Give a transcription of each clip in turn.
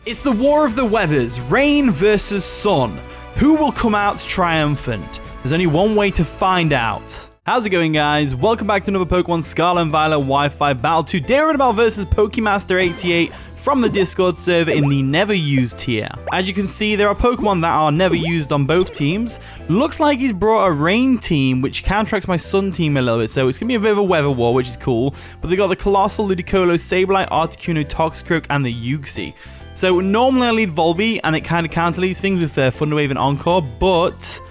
It's the war of the weathers, rain versus sun. Who will come out triumphant? There's only one way to find out. How's it going, guys? Welcome back to another Pokemon Scarlet and Violet Wi-Fi battle. Today we're about versus Pokemaster88 from the Discord server in the never used tier. As you can see, there are Pokemon that are never used on both teams. Looks like he's brought a rain team, which counteracts my sun team a little bit. So it's going to be a bit of a weather war, which is cool. But they got the Colossal, Ludicolo, Sableye, Articuno, Toxicroak, and the Yuxi. So normally I lead Volbeat, and it kind of counter-leads things with Thunderwave and Encore, but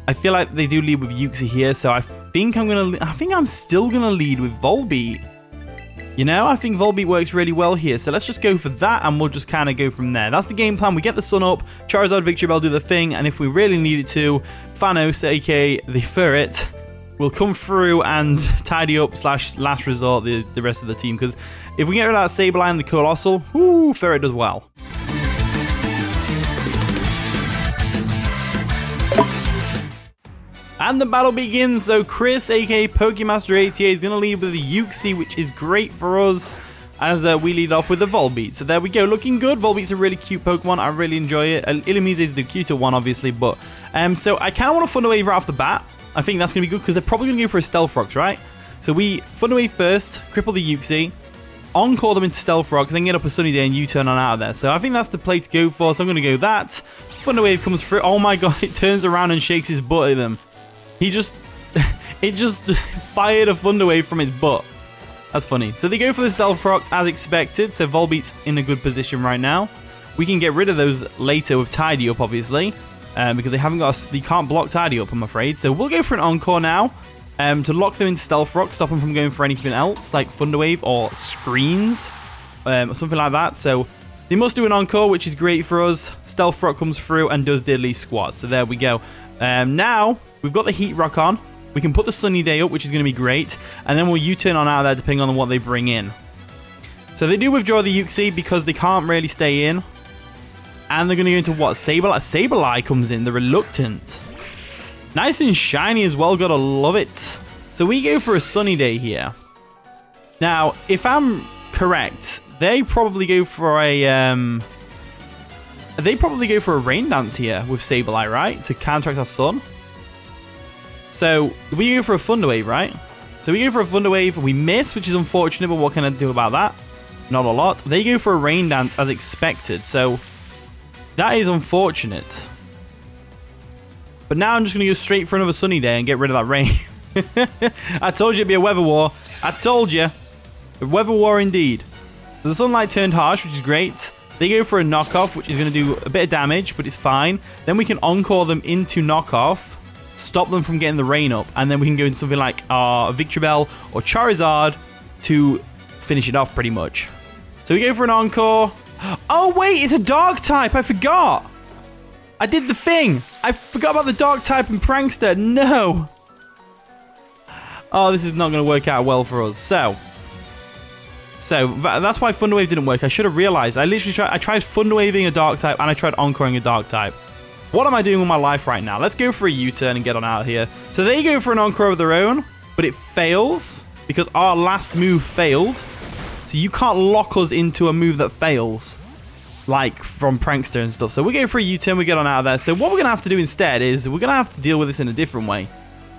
I feel like they do lead with Yuxi here, so I think I'm still gonna lead with Volbeat. You know, I think Volbeat works really well here, so let's just go for that, and we'll just kind of go from there. That's the game plan. We get the sun up, Charizard, Victory Bell do the thing, and if we really need it to, Thanos, aka the Ferret, will come through and tidy up / last resort the rest of the team, because if we get rid of that Sableye and the Colossal, whoo, Ferret does well. And the battle begins. So Chris, aka Pokemaster88, is going to lead with the Yuxi, which is great for us as we lead off with the Volbeat. So there we go, looking good. Volbeat's a really cute Pokemon. I really enjoy it. Illumise is the cuter one, obviously, but so I kind of want to Thunderwave right off the bat. I think that's going to be good because they're probably going to go for a Stealth Rocks, right? So we Thunderwave first, cripple the Yuxi, Encore them into Stealth Rocks, then get up a Sunny Day and U-turn on out of there. So I think that's the play to go for, so I'm going to go that. Thunderwave comes through. Oh my god, it turns around and shakes his butt at them. It just fired a Thunderwave from his butt. That's funny. So they go for the Stealth Rocks as expected, so Volbeat's in a good position right now. We can get rid of those later with Tidy Up, obviously, because they can't block Tidy Up, I'm afraid. So we'll go for an Encore now. To lock them in Stealth Rock, stop them from going for anything else, like Thunderwave or Screens, or something like that. So they must do an Encore, which is great for us. Stealth Rock comes through and does Diddly Squat. So there we go. Now, we've got the Heat Rock on. We can put the Sunny Day up, which is going to be great. And then we'll U-turn on out of there, depending on what they bring in. So they do withdraw the Yuxi because they can't really stay in. And they're going to go into what? Sableye? Sableye comes in, the Reluctant. Nice and shiny as well, gotta love it. So we go for a Sunny Day here. Now, if I'm correct, they probably go for a Rain Dance here with Sableye, right? To counteract our Sun. So we go for a Thunderwave, right? So we go for a Thunderwave, we miss, which is unfortunate, but what can I do about that? Not a lot. They go for a Rain Dance as expected, so that is unfortunate. But now I'm just going to go straight for another Sunny Day and get rid of that rain. I told you it'd be a weather war. I told you. A weather war indeed. So the sunlight turned harsh, which is great. They go for a knockoff, which is going to do a bit of damage, but it's fine. Then we can Encore them into knockoff, stop them from getting the rain up, and then we can go into something like Victory Bell or Charizard to finish it off pretty much. So we go for an Encore. Oh, wait, it's a Dark type. I forgot. I did the thing. I forgot about the Dark type in Prankster. No. Oh, this is not going to work out well for us. So that's why Thunderwave didn't work. I should have realized. I tried Thunderwaving a Dark type and I tried Encoring a Dark type. What am I doing with my life right now? Let's go for a U-turn and get on out of here. So they go for an Encore of their own, but it fails because our last move failed. So you can't lock us into a move that fails, like from Prankster and stuff. So we go for a U-turn, we get on out of there. So what we're going to have to do instead is we're going to have to deal with this in a different way.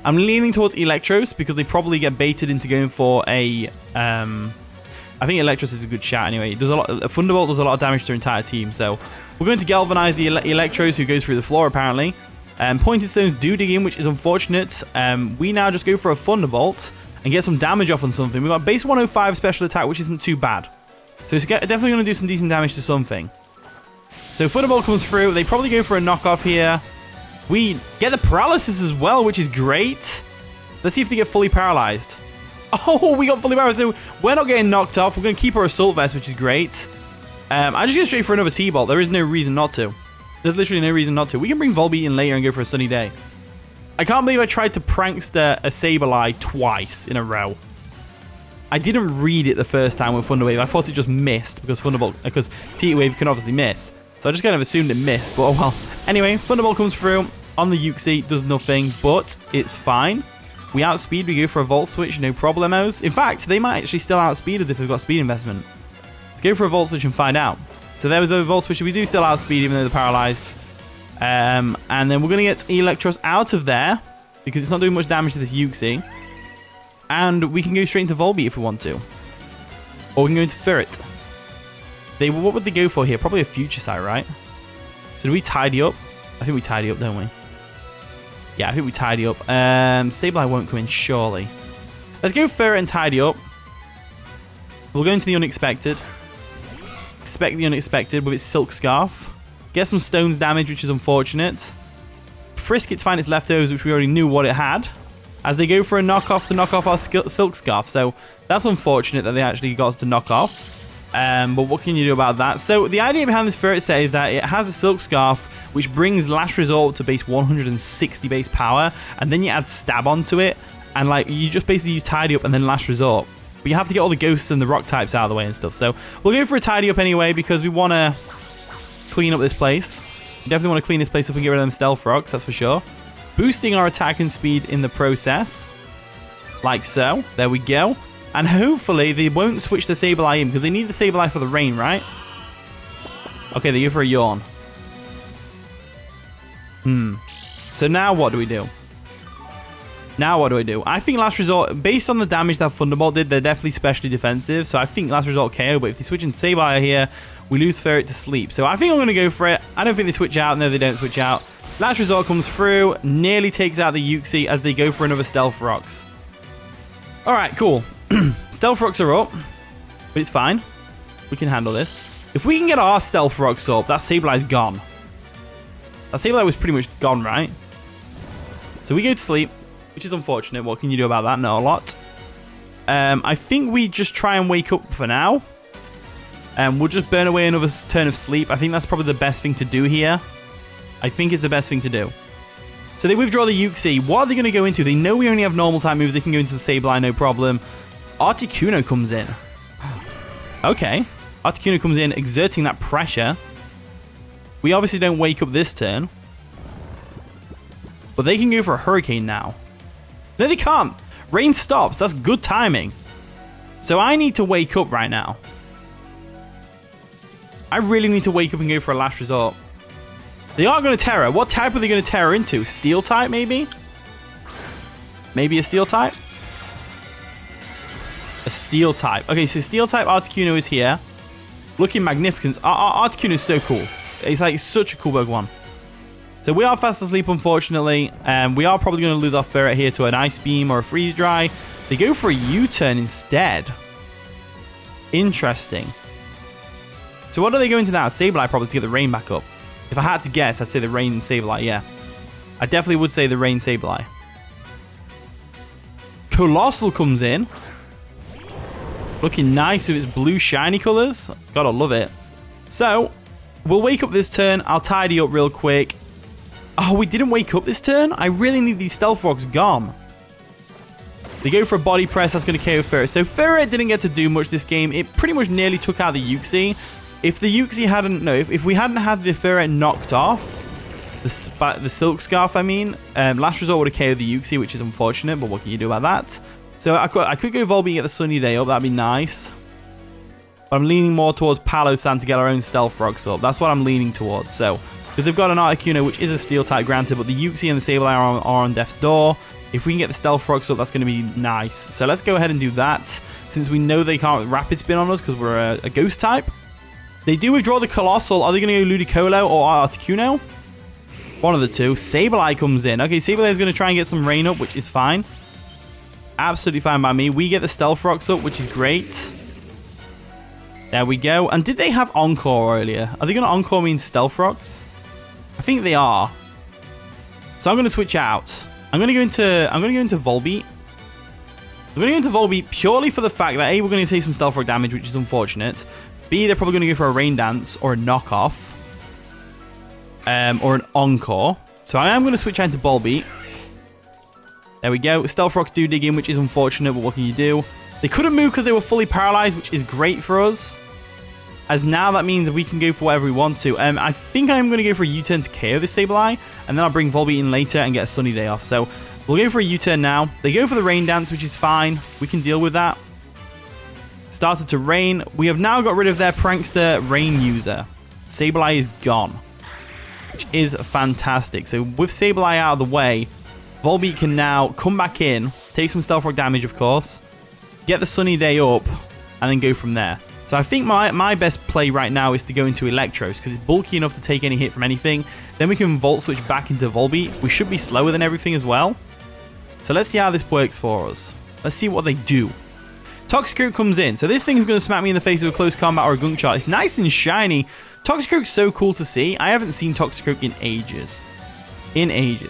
I'm leaning towards Electros because they probably get baited into going for a... I think Electros is a good shot anyway. It does a Thunderbolt does a lot of damage to their entire team. So we're going to Galvanize the Electros, who goes through the floor apparently. Pointed Stones do dig in, which is unfortunate. We now just go for a Thunderbolt and get some damage off on something. We've got base 105 special attack, which isn't too bad. So it's definitely going to do some decent damage to something. So Thunderbolt comes through. They probably go for a knockoff here. We get the paralysis as well, which is great. Let's see if they get fully paralyzed. Oh, we got fully paralyzed. So we're not getting knocked off. We're going to keep our Assault Vest, which is great. I just go straight for another T-Bolt. There is no reason not to. There's literally no reason not to. We can bring Volbeat in later and go for a Sunny Day. I can't believe I tried to Prankster a Sableye twice in a row. I didn't read it the first time with Thunderwave. I thought it just missed because T-Wave can obviously miss. So I just kind of assumed it missed, but oh well. Anyway, Thunderbolt comes through on the Yuxi, does nothing, but it's fine. We outspeed, we go for a Volt Switch, no problemos. In fact, they might actually still outspeed us if they've got speed investment. Let's go for a Volt Switch and find out. So there was the Volt Switch. We do still outspeed even though they're paralyzed. And then we're going to get Electros out of there because it's not doing much damage to this Uxie. And we can go straight into Volbeat if we want to. Or we can go into Ferret. What would they go for here? Probably a Future Sight, right? So do we tidy up? I think we tidy up, don't we? Yeah, I think we tidy up. Sableye won't come in, surely. Let's go Ferret and tidy up. We'll go into the unexpected. Expect the unexpected with its Silk Scarf. Get some stones damage, which is unfortunate. Frisk it to find its leftovers, which we already knew what it had. As they go for a knockoff to knock off our Silk Scarf. So that's unfortunate that they actually got us to knock off. But what can you do about that? So the idea behind this Ferret set is that it has a Silk Scarf, which brings Last Resort to base 160 base power. And then you add Stab onto it. And like you just basically use Tidy Up and then Last Resort. But you have to get all the ghosts and the rock types out of the way and stuff. So we'll go for a Tidy Up anyway because we want to clean up this place. We definitely want to clean this place up and get rid of them Stealth Rocks, that's for sure. Boosting our attack and speed in the process. Like so. There we go. And hopefully they won't switch the Sableye in because they need the Sableye for the rain, right? Okay, they go for a Yawn. So now what do we do? Now what do I do? I think Last Resort, based on the damage that Thunderbolt did, they're definitely specially defensive. So I think Last Resort KO, but if they switch in Sableye here, we lose Ferret to sleep. So I think I'm going to go for it. I don't think they switch out. No, they don't switch out. Last Resort comes through, nearly takes out the Uxie as they go for another Stealth Rocks. All right, cool. Stealth Rocks are up, but it's fine. We can handle this. If we can get our Stealth Rocks up, that Sableye's gone. That Sableye was pretty much gone, right? So we go to sleep, which is unfortunate. What can you do about that? Not a lot. I think we just try and wake up for now. We'll just burn away another turn of sleep. I think that's probably the best thing to do here. I think it's the best thing to do. So they withdraw the Uxie. What are they going to go into? They know we only have normal type moves. They can go into the Sableye, no problem. Articuno comes in. Okay. Articuno comes in, exerting that pressure. We obviously don't wake up this turn. But they can go for a Hurricane now. No, they can't. Rain stops. That's good timing. So I need to wake up right now. I really need to wake up and go for a Last Resort. They are going to Terror. What type are they going to Terror into? Steel type, maybe? Maybe a Steel type? A Steel type. Okay, so Steel type Articuno is here. Looking magnificent. Articuno is so cool. It's like such a cool Pokemon. So we are fast asleep, unfortunately. We are probably going to lose our Ferret here to an Ice Beam or a Freeze Dry. They go for a U-turn instead. Interesting. So what are they going to now? Sableye probably to get the rain back up. If I had to guess, I'd say the rain Sableye, yeah. I definitely would say the rain Sableye. Colossal comes in. Looking nice with its blue shiny colors. Gotta love it. So, we'll wake up this turn. I'll tidy up real quick. Oh, we didn't wake up this turn? I really need these Stealth Rocks gone. They go for a Body Press. That's going to KO Ferret. So, Ferret didn't get to do much this game. It pretty much nearly took out the Uxie. If the Uxie hadn't... No, if we hadn't had the Ferret knocked off, the Silk Scarf, I mean, Last Resort would have KO'd the Uxie, which is unfortunate, but what can you do about that? So, I could go Volbeat and get the Sunny Day up. That'd be nice. But I'm leaning more towards Palo-San to get our own Stealth Rocks up. That's what I'm leaning towards. So, because they've got an Articuno, which is a Steel type, granted, but the Uxie and the Sableye are on death's door. If we can get the Stealth Rocks up, that's going to be nice. So, let's go ahead and do that, since we know they can't Rapid Spin on us because we're a Ghost type. They do withdraw the Colossal. Are they going to go Ludicolo or Articuno? One of the two. Sableye comes in. Okay, Sableye is going to try and get some rain up, which is fine. Absolutely fine by me. We get the Stealth Rocks up, which is great. There we go. And did they have Encore earlier? Are they going to Encore mean Stealth Rocks? I think they are. So I'm going to switch out. I'm going to go into Volbeat. I'm going to go into Volbeat purely for the fact that A, we're going to take some Stealth Rock damage, which is unfortunate. B, they're probably going to go for a Rain Dance or a Knockoff. Or an Encore. So I am going to switch out into Volbeat. There we go. Stealth Rocks do dig in, which is unfortunate, but what can you do? They couldn't move because they were fully paralyzed, which is great for us. As now that means we can go for whatever we want to. I think I'm going to go for a U-turn to KO this Sableye, and then I'll bring Volbeat in later and get a Sunny Day off. So we'll go for a U-turn now. They go for the Rain Dance, which is fine. We can deal with that. Started to rain. We have now got rid of their Prankster Rain user. Sableye is gone, which is fantastic. So with Sableye out of the way, Volbeat can now come back in, take some Stealth Rock damage, of course, get the Sunny Day up, and then go from there. So I think my best play right now is to go into Electros, because it's bulky enough to take any hit from anything. Then we can Volt Switch back into Volbeat. We should be slower than everything as well. So let's see how this works for us. Let's see what they do. Toxicroak comes in. So this thing is going to smack me in the face with a close combat or a gunk shot. It's nice and shiny. Toxicroak's so cool to see. I haven't seen Toxicroak in ages.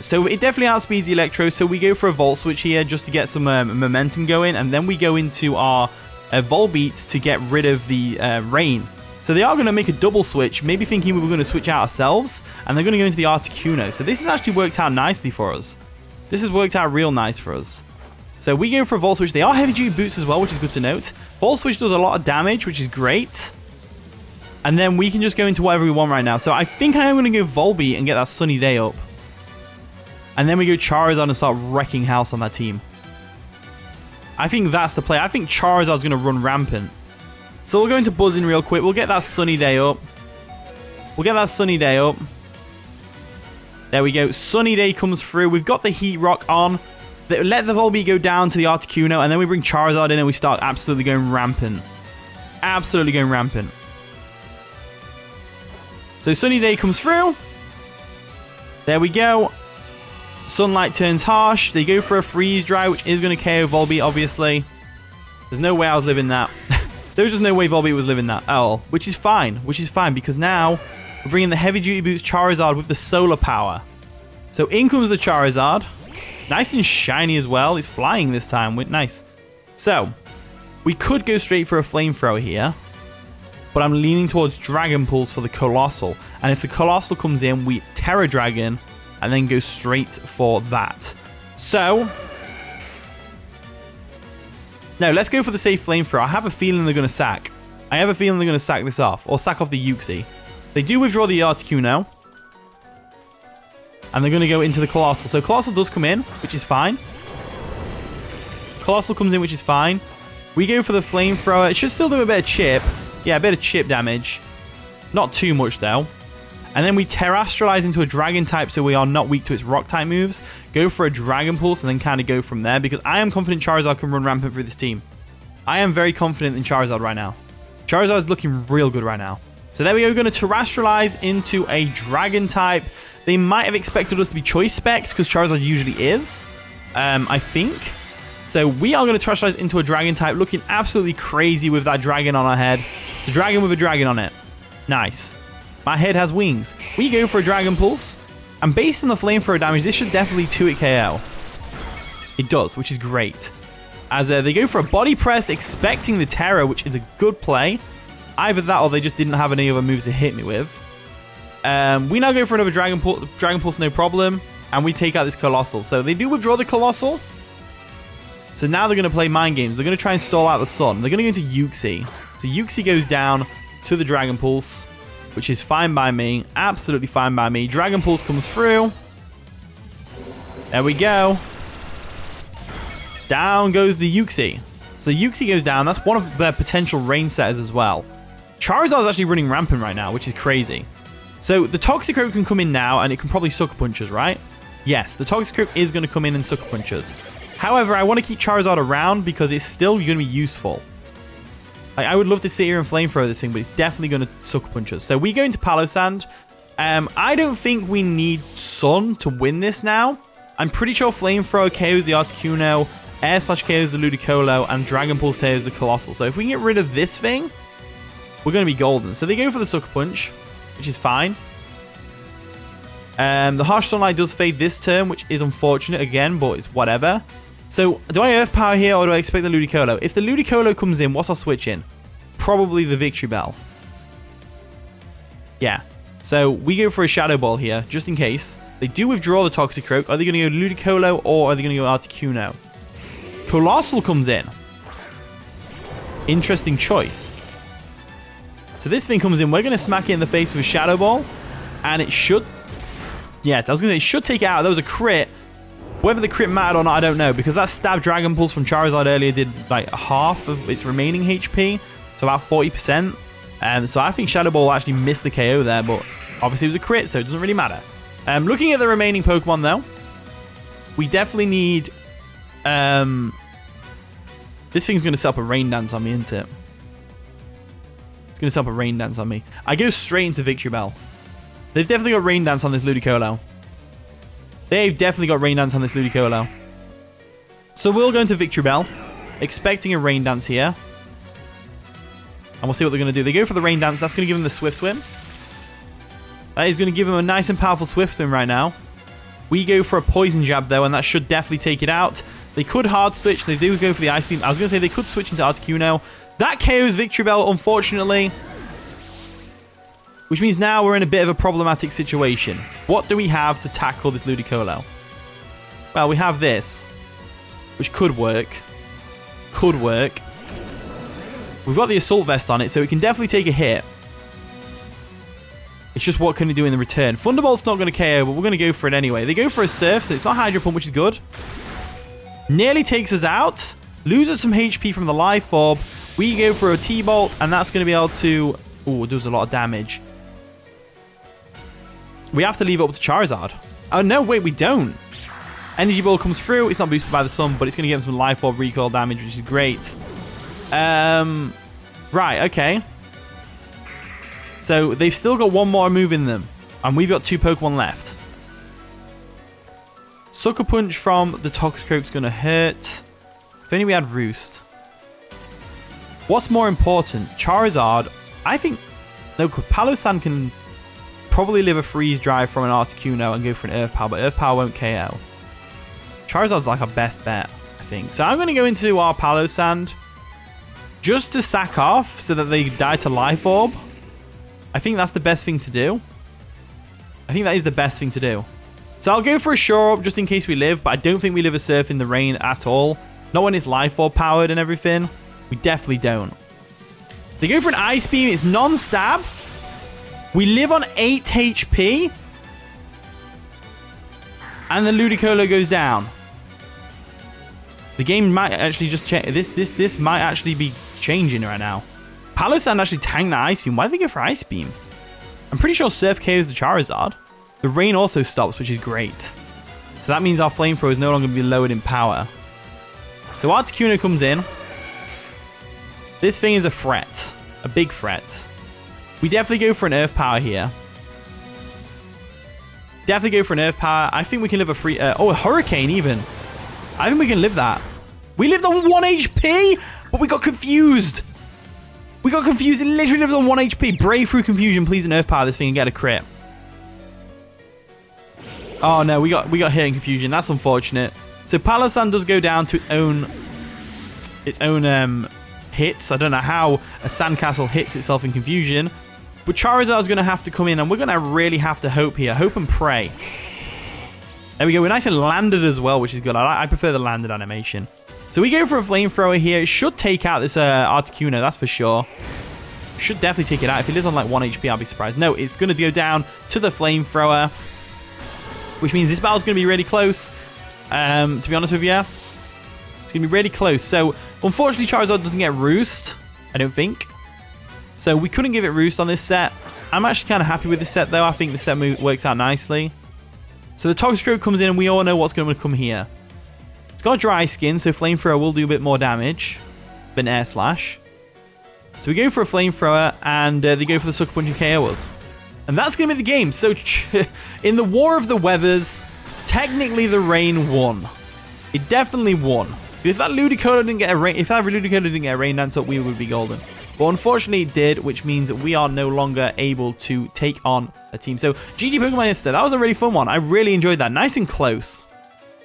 So it definitely outspeeds the Electro. So we go for a Volt Switch here just to get some momentum going. And then we go into our Volbeat to get rid of the Rain. So they are going to make a double switch, maybe thinking we were going to switch out ourselves. And they're going to go into the Articuno. So this has actually worked out nicely for us. This has worked out real nice for us. So we go for a Volt Switch. They are heavy duty boots as well, which is good to note. Volt Switch does a lot of damage, which is great. And then we can just go into whatever we want right now. So I think I am going to go Volbeat and get that Sunny Day up. And then we go Charizard and start wrecking house on that team. I think that's the play. I think Charizard's going to run rampant. So we'll go into Buzzing real quick. We'll get that Sunny Day up. There we go. Sunny Day comes through. We've got the Heat Rock on. Let the Volbeat go down to the Articuno, and then we bring Charizard in and we start absolutely going rampant. So Sunny Day comes through. There we go. Sunlight turns harsh. They go for a Freeze Dry, which is going to KO Volbeat, obviously. There's no way I was living that. There was just no way Volbeat was living that at all, which is fine, because now we're bringing the Heavy Duty Boots Charizard with the Solar Power. So in comes the Charizard. Nice and shiny as well. It's flying this time. Nice. So, we could go straight for a Flamethrower here. But I'm leaning towards Dragon Pulse for the Colossal. And if the Colossal comes in, we Terra Dragon and then go straight for that. So, no, let's go for the safe Flamethrower. I have a feeling they're going to sack. This off. Or sack off the Uxie. They do withdraw the Articuno. And they're going to go into the Colossal. So Colossal does come in, which is fine. We go for the Flamethrower. It should still do a bit of chip. Yeah, a bit of chip damage. Not too much, though. And then we Terrestrialize into a Dragon type, so we are not weak to its Rock type moves. Go for a Dragon Pulse, and then kind of go from there. Because I am confident Charizard can run rampant through this team. I am very confident in Charizard right now. Charizard is looking real good right now. So there we go. We're going to Terrestrialize into a Dragon type. They might have expected us to be Choice Specs, because Charizard usually is, I think. So we are going to Terrestrialize into a Dragon type, looking absolutely crazy with that Dragon on our head. It's a Dragon with a Dragon on it. Nice. My head has wings. We go for a Dragon Pulse, and based on the Flamethrower damage, this should definitely 2-hit KO. It does, which is great. As they go for a Body Press, expecting the Terror, which is a good play. Either that, or they just didn't have any other moves to hit me with. We now go for another Dragon Pulse, no problem. And we take out this Colossal. So they do withdraw the Colossal. So now they're going to play Mind Games. They're going to try and stall out the Sun. They're going to go into Uxie. So Uxie goes down to the Dragon Pulse, which is fine by me. Absolutely fine by me. Dragon Pulse comes through. There we go. Down goes the Uxie. So Uxie goes down. That's one of their potential rain setters as well. Charizard is actually running rampant right now, which is crazy. So the Toxicroak can come in now, and it can probably Sucker Punch us, right? Yes, the Toxicroak is going to come in and Sucker Punch us. However, I want to keep Charizard around because it's still going to be useful. Like, I would love to sit here and Flamethrower this thing, but it's definitely going to Sucker Punch us. So we go into Palossand. I don't think we need Sun to win this now. I'm pretty sure Flamethrower KOs the Articuno, Air Slash KOs the Ludicolo, and Dragon Pulse KOs the Colossal. So if we can get rid of this thing, we're going to be golden. So they go for the Sucker Punch, which is fine. The Harsh Sunlight does fade this turn, which is unfortunate again, but it's whatever. So, do I Earth Power here, or do I expect the Ludicolo? If the Ludicolo comes in, what's our switch in? Probably the Victory Bell. Yeah. So, we go for a Shadow Ball here, just in case. They do withdraw the Toxicroak. Are they going to go Ludicolo, or are they going to go Articuno? Colossal comes in. Interesting choice. So, this thing comes in. We're going to smack it in the face with a Shadow Ball. And it should... Yeah, I was going to say, it should take it out. That was a crit. Whether the crit mattered or not, I don't know. Because that stab Dragon Pulse from Charizard earlier did like half of its remaining HP. So about 40%. So I think Shadow Ball actually missed the KO there, but obviously it was a crit, so it doesn't really matter. Looking at the remaining Pokemon, though, we definitely need... This thing's going to set up a Rain Dance on me, isn't it? It's going to set up a Rain Dance on me. I go straight into Victory Bell. They've definitely got Rain Dance on this Ludicolo. They've definitely got Rain Dance on this Ludicolo. So we'll go into Victory Bell, expecting a Rain Dance here. And we'll see what they're going to do. They go for the Rain Dance. That's going to give them the Swift Swim. That is going to give them a nice and powerful Swift Swim right now. We go for a Poison Jab, though, and that should definitely take it out. They could hard switch. They do go for the Ice Beam. I was going to say they could switch into Articuno. That KOs Victory Bell, unfortunately. Which means now we're in a bit of a problematic situation. What do we have to tackle this Ludicolo? Well, we have this, which could work. Could work. We've got the Assault Vest on it, so it can definitely take a hit. It's just what can it do in the return. Thunderbolt's not going to KO, but we're going to go for it anyway. They go for a Surf, so it's not Hydro Pump, which is good. Nearly takes us out. Loses some HP from the Life Orb. We go for a T-Bolt, and that's going to be able to... Ooh, it does a lot of damage. We have to leave it up to Charizard. Oh, no, wait, we don't. Energy Ball comes through. It's not boosted by the sun, but it's going to give him some Life Orb recoil damage, which is great. Right, okay. So they've still got one more move in them, and we've got 2 Pokemon left. Sucker Punch from the Toxicroak's going to hurt. If only we had Roost. What's more important? Charizard, I think... No, Palossand can probably live a Freeze Drive from an Articuno and go for an Earth Power, but Earth Power won't KO. Charizard's like our best bet, I think. So I'm going to go into our Palossand just to sack off so that they die to Life Orb. I think that's the best thing to do. I think that is the best thing to do. So I'll go for a Shore Up just in case we live, but I don't think we live a Surf in the rain at all. Not when it's Life Orb powered and everything. We definitely don't. They go for an Ice Beam. It's non-stab. We live on 8 HP. And the Ludicolo goes down. The game might actually just change. This might actually be changing right now. Palossand actually tanked that Ice Beam. Why did they go for Ice Beam? I'm pretty sure Surf KOs the Charizard. The rain also stops, which is great. So that means our Flamethrower is no longer going to be lowered in power. So Articuno comes in. This thing is a threat. A big threat. We definitely go for an Earth Power here. Definitely go for an Earth Power. I think we can live a free... a Hurricane even. I think we can live that. We lived on 1 HP, but we got confused. We got confused. It literally lives on 1 HP. Brave through confusion. Please an Earth Power this thing and get a crit. Oh no, we got hit in confusion. That's unfortunate. So Palossand does go down to its own hits. I don't know how a sandcastle hits itself in confusion. But Charizard's going to have to come in, and we're going to really have to hope here. Hope and pray. There we go. We're nice and landed as well, which is good. I prefer the landed animation. So we go for a Flamethrower here. It should take out this Articuno, that's for sure. Should definitely take it out. If it lives on like 1 HP, I'll be surprised. No, it's going to go down to the Flamethrower, which means this battle's going to be really close. To be honest with you, it's going to be really close. So, unfortunately, Charizard doesn't get Roost, I don't think. So, we couldn't give it Roost on this set. I'm actually kind of happy with this set, though. I think the set works out nicely. So, the Toxicroak comes in, and we all know what's going to come here. It's got Dry Skin, so Flamethrower will do a bit more damage than Air Slash. So, we go for a Flamethrower, and they go for the Sucker Punch and KO us. And that's going to be the game. So, in the War of the Weathers, technically the rain won. It definitely won. If that Ludicolo didn't get a rain dance up, we would be golden. But unfortunately it did, which means that we are no longer able to take on a team. So GG Pokemon Insta, that was a really fun one. I really enjoyed that. Nice and close.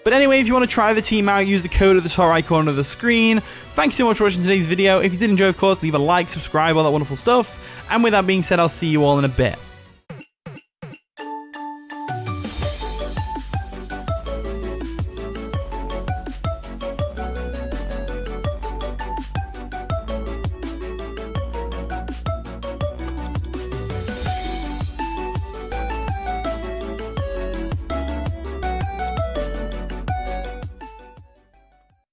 But anyway, if you want to try the team out, use the code at the top right corner of the screen. Thank you so much for watching today's video. If you did enjoy, of course, leave a like, subscribe, all that wonderful stuff. And with that being said, I'll see you all in a bit.